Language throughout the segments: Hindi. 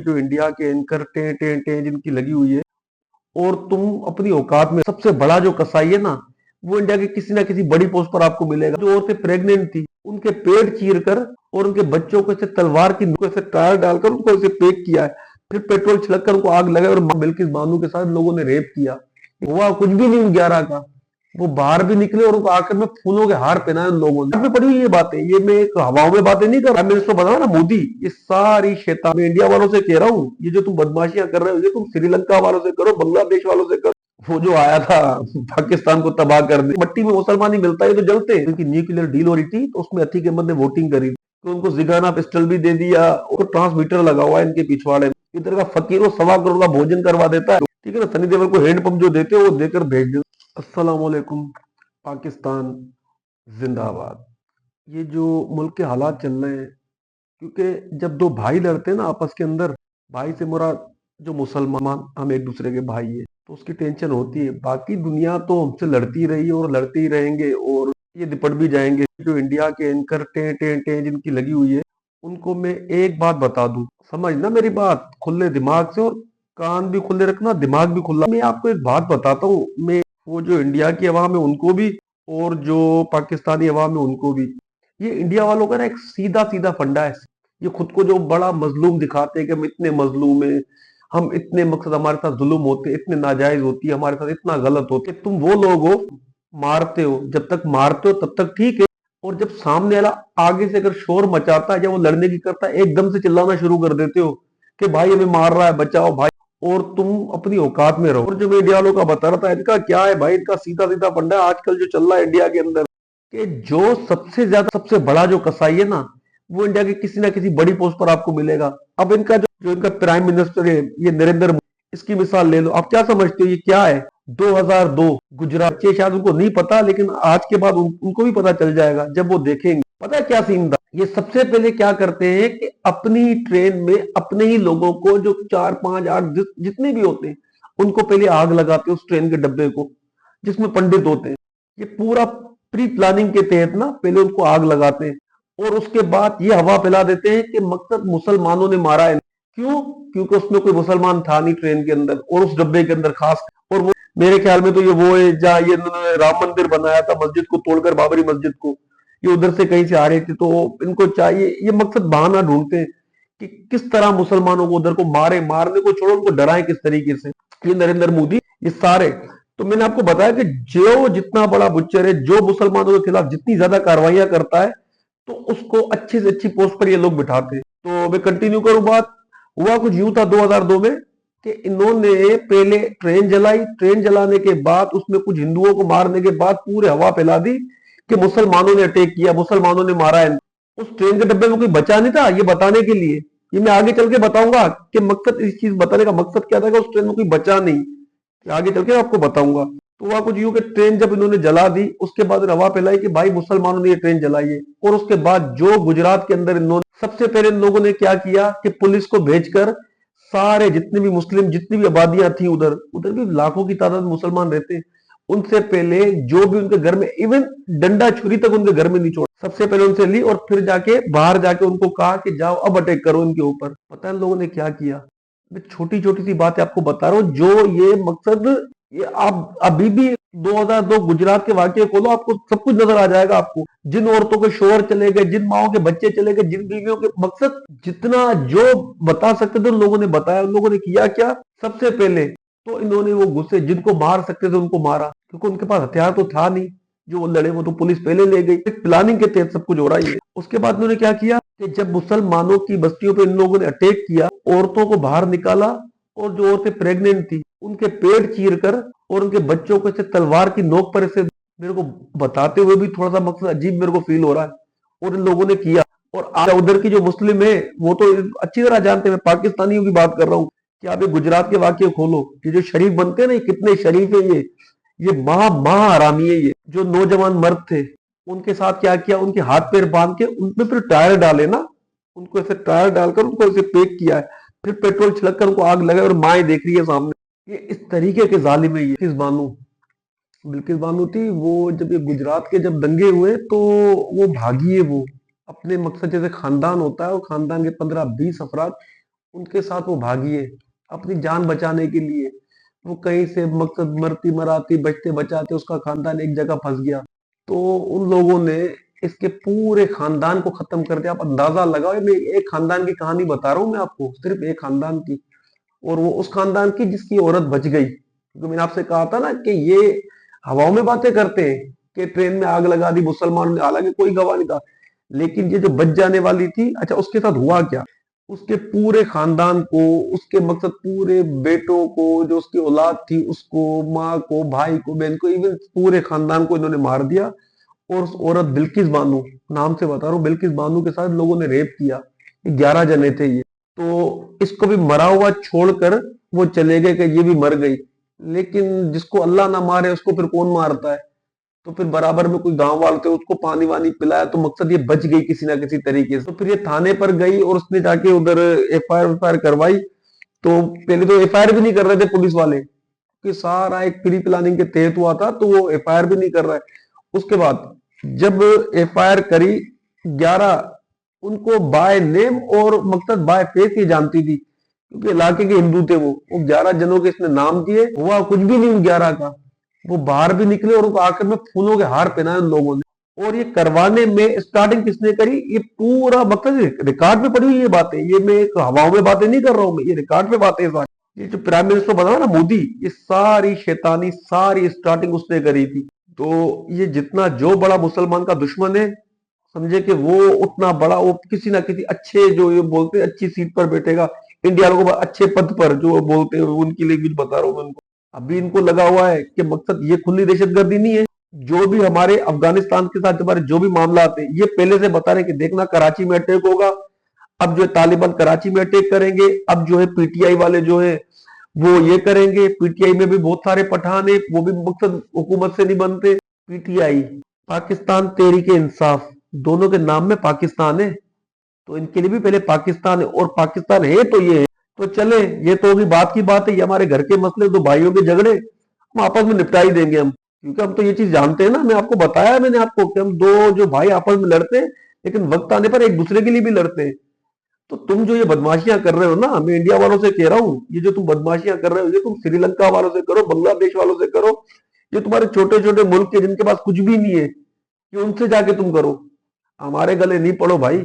जो इंडिया के एंकर टे टे टे जिनकी लगी हुई है और तुम अपनी औकात में सबसे बड़ा जो कसाई है ना, वो इंडिया के किसी ना किसी बड़ी पोस्ट पर आपको मिलेगा। जो औरतें प्रेग्नेंट थी उनके पेट चीर कर और उनके बच्चों को ऐसे तलवार की नोक से टायर डालकर उनको ऐसे पैक किया है, फिर पेट्रोल छिड़क कर उनको आग लगाई और बिल्किस बानो के साथ लोगों ने रेप किया। हुआ कुछ भी नहीं 11 का। वो बाहर भी निकले और उनको आखिर में फूलों के हार पहनाए उन लोगों ने। में पड़ी हुई ये बातें, ये मैं एक हवाओं में बातें नहीं कर रहा। मिनिस्टर बना ना मोदी, ये सारी शैतान मैं इंडिया वालों से कह रहा हूँ। ये जो तुम बदमाशियां कर रहे हो ये तुम श्रीलंका वालों से करो, बांग्लादेश वालों से करो। वो जो आया था पाकिस्तान को तबाह करने, मट्टी में मुसलमान ही मिलता है तो जलते हैं। क्योंकि न्यूक्लियर डील हो रही थी तो उसमें अतीक अहमद ने वोटिंग करी तो उनको जिगाना पिस्टल भी दे दिया और ट्रांसमीटर लगा हुआ है इनके पिछवाड़े में। इधर का फकीर 1.25 करोड़ का भोजन करवा देता है, ठीक है ना। सनी देओल को हैंडपंप जो देते हो वो देकर भेज दो। अस्सलाम वालेकुम। पाकिस्तान जिंदाबाद। ये जो मुल्क के हालात चल रहे हैं, क्योंकि जब दो भाई लड़ते हैं ना आपस के अंदर, भाई से मुराद जो मुसलमान हम एक दूसरे के भाई है, तो उसकी टेंशन होती है। बाकी दुनिया तो हमसे लड़ती रही है और लड़ते ही रहेंगे और ये निपट भी जाएंगे। जो इंडिया के एंकर टे टे टे जिनकी लगी हुई है, उनको मैं एक बात बता दूं, समझना मेरी बात खुले दिमाग से, और कान भी खुले रखना, दिमाग भी खुला। मैं आपको एक बात बताता हूँ, मैं वो जो इंडिया की अवाम है उनको भी और जो पाकिस्तानी अवाम है उनको भी, ये इंडिया वालों का ना एक सीधा सीधा फंडा है। ये खुद को जो बड़ा मजलूम दिखाते हैं कि हम इतने मजलूम हैं, हम इतने, मकसद हमारे साथ जुल्म होते, इतने नाजायज होती है हमारे साथ, इतना गलत होते। तुम वो लोग हो मारते हो, जब तक मारते हो तब तक ठीक है, और जब सामने वाला आगे से अगर शोर मचाता है या वो लड़ने की करता है, एकदम से चिल्लाना शुरू कर देते हो कि भाई हमें मार रहा है बचाओ भाई, और तुम अपनी औकात में रहो। और जो मैं इंडिया वालों का बता रहा था, इनका क्या है भाई, इनका सीधा सीधा फंडा है आजकल जो चल रहा है इंडिया के अंदर, कि जो सबसे ज्यादा सबसे बड़ा जो कसाई है ना, वो इंडिया के किसी ना किसी बड़ी पोस्ट पर आपको मिलेगा। अब इनका जो इनका प्राइम मिनिस्टर है ये नरेंद्र मोदी, इसकी मिसाल ले लो। आप क्या समझते हो ये क्या है? 2002 गुजरात के, शायद उनको नहीं पता लेकिन आज के बाद उनको भी पता चल जाएगा जब वो देखेंगे। पता है क्या सीन था? ये सबसे पहले क्या करते हैं कि अपनी ट्रेन में अपने ही लोगों को, जो 4 5 8 जितने भी होते हैं, उनको पहले आग लगाते हैं उस ट्रेन के डब्बे को जिसमें पंडित होते हैं। ये पूरा प्री प्लानिंग के तहत ना पहले उनको आग लगाते हैं और उसके बाद ये हवा फैला देते हैं कि मकसद मुसलमानों ने मारा है। क्यों? क्योंकि उसमें कोई मुसलमान था नहीं ट्रेन के अंदर और उस डब्बे के अंदर खास। और वो मेरे ख्याल में तो ये वो है जहाँ ये इन्होंने राम मंदिर बनाया था, मस्जिद को तोड़कर, बाबरी मस्जिद को, ये उधर से कहीं से आ रहे थे तो इनको चाहिए, ये मकसद बहाना ढूंढते हैं कि किस तरह मुसलमानों को उधर को मारे, मारने को छोड़ो उनको डराएं किस तरीके से। ये नरेंद्र मोदी ये सारे, तो मैंने आपको बताया कि जो जितना बड़ा बुच्चर है, जो मुसलमानों के खिलाफ जितनी ज्यादा कार्रवाइयां करता है, तो उसको अच्छी से अच्छी पोस्ट पर ये लोग बिठाते हैं। तो मैं कंटिन्यू करूं बात। हुआ कुछ यूं था 2002 में कि इन्होंने पहले ट्रेन जलाई, ट्रेन जलाने के बाद उसमें कुछ हिंदुओं को मारने के बाद पूरे हवा फैला दी कि मुसलमानों ने अटैक किया, मुसलमानों ने मारा है। उस ट्रेन के डब्बे में कोई बचा नहीं था ये बताने के लिए। ये मैं आगे चल के बताऊंगा कि मकसद, इस चीज बताने का मकसद क्या था कि उस ट्रेन में कोई बचा नहीं, आगे चल के आपको बताऊंगा। तो वहां कुछ यूं कि ट्रेन जब इन्होंने जला दी उसके बाद हवा फैलाई कि भाई मुसलमानों ने ये ट्रेन जलाई है। और उसके बाद जो गुजरात के अंदर इन्होंने सबसे पहले इन लोगों ने क्या किया कि पुलिस को भेजकर सारे जितने भी मुस्लिम, जितनी भी आबादियां थी, उधर उधर भी लाखों की तादाद में मुसलमान रहते हैं, उनसे पहले जो भी उनके घर में, इवन डंडा छुरी तक उनके घर में नहीं छोड़ा, सबसे पहले उनसे ली और फिर जाके बाहर जाके उनको कहा कि जाओ अब अटैक करो इनके ऊपर। पता है इन लोगों ने क्या किया? मैं छोटी छोटी सी बातें आपको बता रहा हूँ जो ये मकसद, ये आप अभी भी 2002 गुजरात के वाकये खोलो, आपको सब कुछ नजर आ जाएगा। आपको जिन औरतों के शोहर चले गए, जिन माओ के बच्चे चले गए, जिन बीवियों के, मकसद जितना जो बता सकते थे उन लोगों ने बताया। उन लोगों ने किया क्या? सबसे पहले तो इन्होंने वो गुस्से, जिनको मार सकते थे उनको मारा, क्योंकि उनके पास हथियार तो था नहीं जो वो लड़े, वो तो पुलिस पहले ले गई। एक प्लानिंग के तहत सब कुछ हो रहा है। उसके बाद उन्होंने क्या किया कि जब मुसलमानों की बस्तियों पे इन लोगों ने अटैक किया, औरतों को बाहर निकाला और जो औरतें प्रेग्नेंट थी उनके पेट चीर कर और उनके बच्चों को ऐसे तलवार की नोक पर ऐसे, मेरे को बताते हुए भी थोड़ा सा मकसद अजीब मेरे को फील हो रहा है, और इन लोगों ने किया। और आज उधर की जो मुस्लिम है वो तो अच्छी तरह जानते हैं, मैं पाकिस्तानियों की बात कर रहा हूँ, कि आप ये गुजरात के वाकये खोलो, ये जो शरीफ बनते हैं ना, कितने शरीफ है ये महा हरामी है। ये जो नौजवान मर्द थे उनके साथ क्या किया, उनके हाथ पैर बांध के उनपे फिर टायर डाले ना, उनको ऐसे टायर डालकर उनको ऐसे पैक किया है, फिर पेट्रोल छिड़क कर उनको आग लगाई और माए देख रही है सामने। ये इस तरीके के जालिम है। ये बिल्किस बानो थी वो, जब ये गुजरात के जब दंगे हुए तो वो भागी है, वो अपने मकसद, जैसे खानदान होता है, वो खानदान के 15 20 अफराद उनके साथ वो भागी है अपनी जान बचाने के लिए। वो कहीं से मकसद मरती मराती बचते बचाते उसका खानदान एक जगह फंस गया। तो उन लोगों ने इसके पूरे खानदान को खत्म कर दिया। आप अंदाजा लगाओ, मैं एक खानदान की कहानी बता रहा हूँ मैं आपको, सिर्फ एक खानदान की। और वो उस खानदान की जिसकी औरत बच गई, क्योंकि मैंने आपसे कहा था ना कि ये हवाओं में बातें करते हैं कि ट्रेन में आग लगा दी मुसलमान ने, हालांकि कोई गवाह नहीं था। लेकिन ये जो बच जाने वाली थी, अच्छा उसके साथ हुआ क्या, उसके पूरे खानदान को, उसके मकसद पूरे बेटों को, जो उसकी औलाद थी उसको, माँ को, भाई को, बहन को, इवन पूरे खानदान को इन्होंने मार दिया। और उस औरत बिल्किस बानो, नाम से बता रहा हूँ, बिल्किस बानो के साथ लोगों ने रेप किया। 11 जने थे ये। तो इसको भी मरा हुआ छोड़कर वो चले गए कि ये भी मर गई। लेकिन जिसको अल्लाह ना मारे उसको फिर कौन मारता है। तो फिर बराबर में कोई गांव वाले थे, उसको पानी वानी पिलाया, तो मकसद ये बच गई किसी ना किसी तरीके से। तो फिर ये थाने पर गई और उसने जाके उधर एफआईआर करवाई। तो पहले तो एफआईआर भी नहीं कर रहे थे पुलिस वाले, कि सारा एक प्री प्लानिंग के तहत हुआ था, तो वो एफआईआर भी नहीं कर रहा है। उसके बाद जब एफआईआर करी 11, उनको बाय नेम और मकसद बाय फेस ये जानती थी, क्योंकि इलाके के हिंदू थे वो 11 जनों के इसने नाम दिए, हुआ कुछ भी नहीं उन 11 का। वो बाहर भी निकले और उनको आखिर में फूलों के हार पहनाए उन लोगों ने। और ये करवाने में स्टार्टिंग किसने करी, ये पूरा मतलब रिकॉर्ड पे पड़ी हुई ये बातें, ये मैं एक हवाओं में बातें नहीं कर रहा हूं, मैं ये रिकॉर्ड पे बातें हैं सारी। ये जो प्राइम मिनिस्टर बना ना मोदी, ये सारी शैतानी सारी स्टार्टिंग उसने करी थी। तो ये जितना जो बड़ा मुसलमान का दुश्मन है, समझे कि वो उतना बड़ा, वो किसी ना किसी अच्छे, जो ये बोलते हैं अच्छी सीट पर बैठेगा, इंडिया को अच्छे पद पर, जो बोलते हैं उनकी लैंग्वेज बता रहा हूँ मैं उनको। अभी इनको लगा हुआ है कि मकसद ये खुली दहशतगर्दी नहीं है। जो भी हमारे अफगानिस्तान के साथ हमारे जो भी मामला आते हैं, ये पहले से बता रहे कि देखना कराची में अटैक होगा, अब जो है तालिबान कराची में अटैक करेंगे, अब जो है पीटीआई वाले जो है वो ये करेंगे। पीटीआई में भी बहुत सारे पठान है, वो भी मकसद हुकूमत से नहीं बनते। पीटीआई, पाकिस्तान तहरीक इंसाफ, दोनों के नाम में पाकिस्तान है, तो इनके लिए भी पहले पाकिस्तान है, और पाकिस्तान है तो ये है। तो चले, ये तो होगी बात की बात है, ये हमारे घर के मसले, दो भाइयों के झगड़े हम आपस में निपटा ही देंगे हम, क्योंकि हम तो ये चीज जानते हैं ना। मैं आपको बताया, मैंने आपको कि हम दो जो भाई आपस में लड़ते हैं, लेकिन वक्त आने पर एक दूसरे के लिए भी लड़ते हैं। तो तुम जो ये बदमाशियां कर रहे हो ना, मैं इंडिया वालों से कह रहा हूँ, ये जो तुम बदमाशियां कर रहे हो, ये तुम श्रीलंका वालों से करो, बांग्लादेश वालों से करो, ये तुम्हारे छोटे छोटे मुल्क के जिनके पास कुछ भी नहीं है, ये उनसे जाके तुम करो। हमारे गले नहीं पड़ो भाई।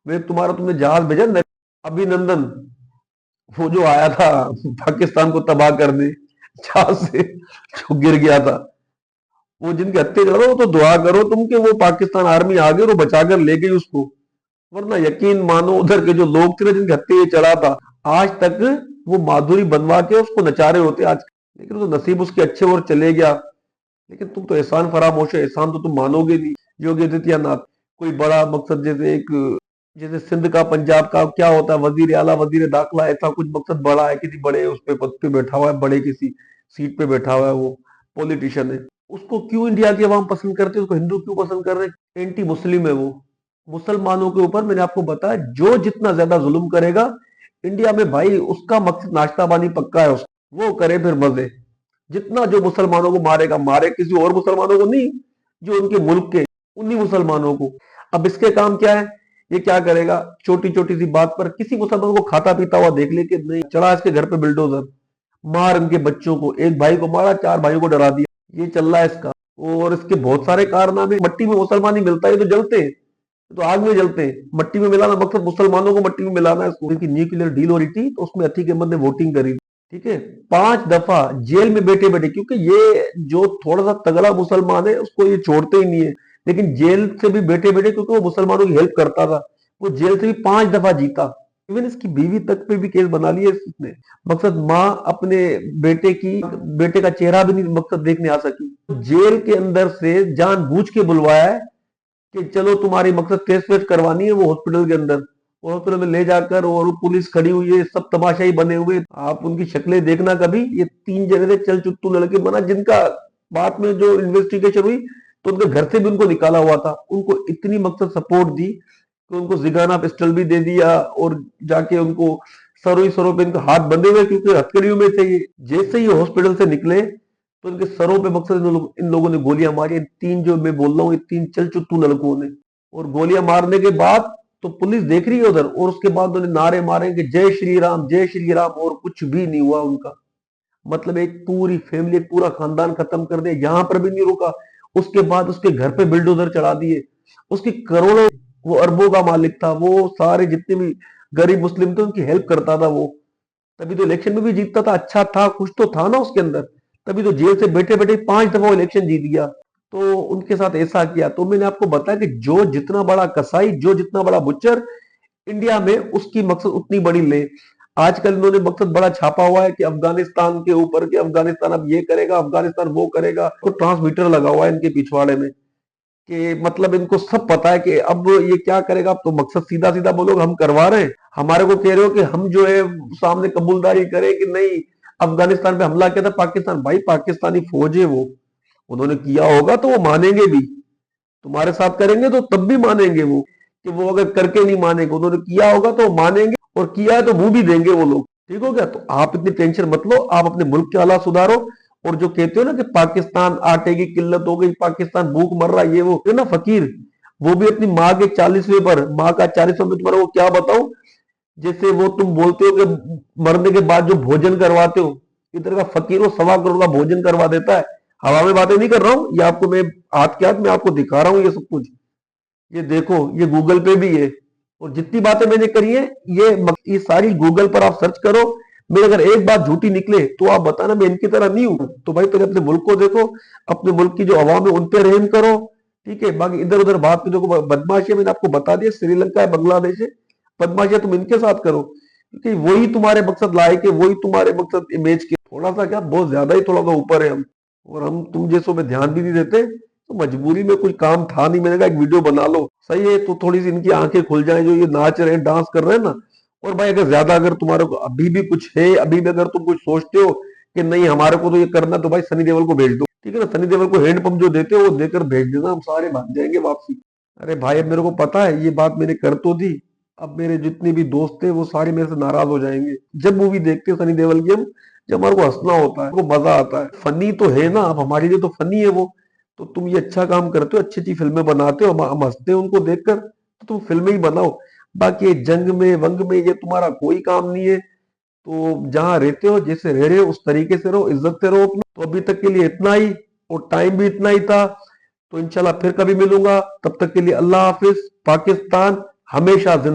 मैं तुम्हारा, तुमने जहाज भेजा अभिनंदन, वो जो आया था पाकिस्तान को तबाह करने जहाज से, जो गिर गया था, वो जिनके हत्थे करो तो दुआ करो तुम कि वो पाकिस्तान आर्मी आ गई और बचा कर ले गई उसको। वरना यकीन मानो उधर के जो लोग थे ना, जिनके हत्थे ये चढ़ा था, आज तक वो माधुरी बनवा के उसको नचा रहे होते आज। लेकिन तो नसीब उसके अच्छे और चले गया। लेकिन तुम तो एहसान फरामोश है, एहसान तो तुम मानोगे नहीं। योगी आदित्यनाथ, कोई बड़ा मकसद, जैसे एक, जैसे सिंध का पंजाब का क्या होता है, वजीर आला वजीर दाखिला, ऐसा कुछ मकसद बड़ा है, किसी बड़े उस पे पद पे बैठा हुआ है, बड़े किसी सीट पे बैठा हुआ है, वो पॉलिटिशियन है। उसको क्यों इंडिया के अवाम पसंद करते हैं, उसको हिंदू क्यों पसंद कर रहे हैं, एंटी मुस्लिम है वो। मुसलमानों के ऊपर मैंने आपको बताया, जो जितना ज्यादा जुल्म करेगा इंडिया में भाई, उसका मकसद नाश्ता पानी पक्का है उसका, वो करे फिर मजे। जितना जो मुसलमानों को मारेगा मारे, किसी और मुसलमानों को नहीं, जो उनके मुल्क के, उन्हीं मुसलमानों को। अब इसके काम क्या है, ये क्या करेगा, छोटी छोटी सी बात पर किसी मुसलमान को खाता पीता हुआ देख ले कि नहीं, चला इसके घर पे बिल्डोजर, मार इनके बच्चों को, एक भाई को मारा, 4 भाइयों को डरा दिया, ये चल रहा है इसका। और इसके बहुत सारे कारनामे, मट्टी में मुसलमान ही मिलता है तो जलते हैं, तो आग में जलते हैं। मट्टी में मिलाना मकसद मुसलमानों को मट्टी में मिलाना है। उनकी न्यूक्लियर डील हो रही थी, तो उसमें अतीक अहमद ने वोटिंग करी, ठीक है, 5 दफा जेल में बैठे बैठे, क्योंकि ये जो थोड़ा सा तगड़ा मुसलमान है उसको ये छोड़ते ही नहीं है। लेकिन जेल से भी बैठे बैठे, क्योंकि वो मुसलमानों की हेल्प करता था, वो जेल से भी 5 दफा जीता। इवन इसकी बीवी तक पे भी केस बना लिया इसने। मकसद माँ अपने बेटे का चेहरा भी नहीं मकसद देखने आ सकी, जेल के अंदर से जानबूझ के बुलवाया है कि चलो तुम्हारी मकसद टेस्ट वेस्ट करवानी है, वो हॉस्पिटल के अंदर, हॉस्पिटल में ले जाकर, और पुलिस खड़ी हुई है, सब तमाशाई बने हुए, आप उनकी शक्लें देखना कभी। ये 3 जने थे चल चुत्तू लड़के बना, जिनका बाद में जो इन्वेस्टिगेशन हुई तो उनके घर से भी उनको निकाला हुआ था। उनको इतनी मकसद सपोर्ट दी कि उनको जिगाना पिस्टल भी दे दिया, और जाके उनको सरों पे इनके हाथ बंधे हुए, क्योंकि हथकड़ियों में थे ये। जैसे ही हॉस्पिटल से निकले तो इनके सरों पे मकसद इन लोगों ने गोलियां मारी। 3 जो मैं बोल रहा हूँ, ये 3 चल चुत्तू लड़कों ने। और गोलियां मारने के बाद तो पुलिस देख रही है उधर, और उसके बाद उन्होंने नारे मारेंगे जय श्री राम, और कुछ भी नहीं हुआ उनका। मतलब एक पूरी फैमिली, एक पूरा खानदान खत्म कर दिया, यहां पर भी नहीं रुका। उसके बाद उसके घर पे बिल्डोजर चढ़ा दिए। उसकी करोड़ों, वो अरबों का मालिक था, वो सारे जितने भी गरीब मुस्लिम थे उनकी हेल्प करता था वो। तभी तो इलेक्शन में भी जीतता था, अच्छा था, कुछ तो था ना उसके अंदर। तभी तो जेल से बैठे बैठे 5 दफा वो इलेक्शन जीत गया। तो उनके साथ ऐसा किया। तो मैंने आपको बताया कि जो जितना बड़ा कसाई, जो जितना बड़ा बुच्चर इंडिया में, उसकी मकसद उतनी बड़ी ले। आजकल इन्होंने मकसद बड़ा छापा हुआ है कि अफगानिस्तान के ऊपर, कि अफगानिस्तान अब ये करेगा, अफगानिस्तान वो करेगा। तो ट्रांसमीटर लगा हुआ है इनके पिछवाड़े में, कि मतलब इनको सब पता है कि अब ये क्या करेगा। अब तो मकसद सीधा सीधा बोलोगे हम करवा रहे हैं, हमारे को कह रहे हो कि हम जो है सामने कबूलदारी करें कि नहीं अफगानिस्तान पे हमला किया था पाकिस्तान। भाई पाकिस्तानी फौज है वो, उन्होंने किया होगा तो वो मानेंगे भी। तुम्हारे साथ करेंगे तो तब भी मानेंगे वो, कि वो अगर करके नहीं मानेंगे, उन्होंने किया होगा तो मानेंगे, और किया है तो मुंह भी देंगे वो लोग। ठीक हो गया? तो आप इतनी टेंशन मत लो, आप अपने मुल्क के हालात सुधारो। और जो कहते हो ना कि पाकिस्तान आटे की किल्लत हो गई, पाकिस्तान भूख मर रहा है, ये वो है ना फकीर, वो भी अपनी माँ के 40वें पर, माँ का 40वां में तुम्हारा वो क्या बताऊं, जैसे वो तुम बोलते हो कि मरने के बाद जो भोजन करवाते हो, इधर का फकीर वो 1.25 करोड़ का भोजन करवा देता है। हवा में बातें नहीं कर रहा हूँ, ये आपको मैं हाथ के हाथ में आपको दिखा रहा हूँ ये सब कुछ। ये देखो, ये गूगल पे भी है। और जितनी बातें मैंने करी है, ये सारी गूगल पर आप सर्च करो। मैं अगर एक बात झूठी निकले तो आप बताना, मैं इनकी तरह नहीं हूं। तो भाई पहले अपने मुल्क को देखो, अपने मुल्क की जो अवाम है उन पे रहम करो। ठीक है, बाकी इधर उधर बात में देखो, बदमाशी मैंने आपको बता दिया, श्रीलंका है, बांग्लादेश है, बदमाशियां तुम इनके साथ करो, क्योंकि वही तुम्हारे मकसद लाए के, वही तुम्हारे मकसद इमेज के थोड़ा सा क्या, बहुत ज्यादा ही थोड़ा सा ऊपर है हम। और हम तुम जैसों में ध्यान भी नहीं देते, तो मजबूरी में कुछ काम था नहीं, मैंने कहा एक वीडियो बना लो। सही है, तो थोड़ी सी इनकी आंखें खुल जाएं, जो ये नाच रहे हैं, डांस कर रहे हैं ना। और भाई अगर ज्यादा, अगर तुम्हारे को अभी भी कुछ है, अभी भी अगर तुम कुछ सोचते हो कि नहीं हमारे को तो ये करना, तो भाई सनी देओल को भेज दो। ठीक है ना, सनी देओल को हैंड पंप जो देते हो वो देकर भेज देना, हम सारे भाग जाएंगे वापसी। अरे भाई अब मेरे को पता है, ये बात मैंने कर तो दी। अब मेरे जितने भी दोस्त थे वो सारे मेरे से नाराज हो जाएंगे। जब मूवी देखते हैं सनी देओल की हम, जब हमारे को हंसना होता है, को मजा आता है, फनी तो है ना, अब हमारे लिए तो फनी है वो। तो तुम ये अच्छा काम करते हो, अच्छी अच्छी फिल्में बनाते हो, हम हंसते हैं उनको देखकर, तो तुम फिल्में ही बनाओ। बाकी ये जंग में वंग में ये तुम्हारा कोई काम नहीं है। तो जहां रहते हो, जैसे रह रहे हो, उस तरीके से रहो, इज्जत से रहो अपना। तो अभी तक के लिए इतना ही, और टाइम भी इतना ही था। तो इंशाल्लाह फिर कभी मिलूंगा, तब तक के लिए अल्लाह हाफिज। पाकिस्तान हमेशा जिंदा।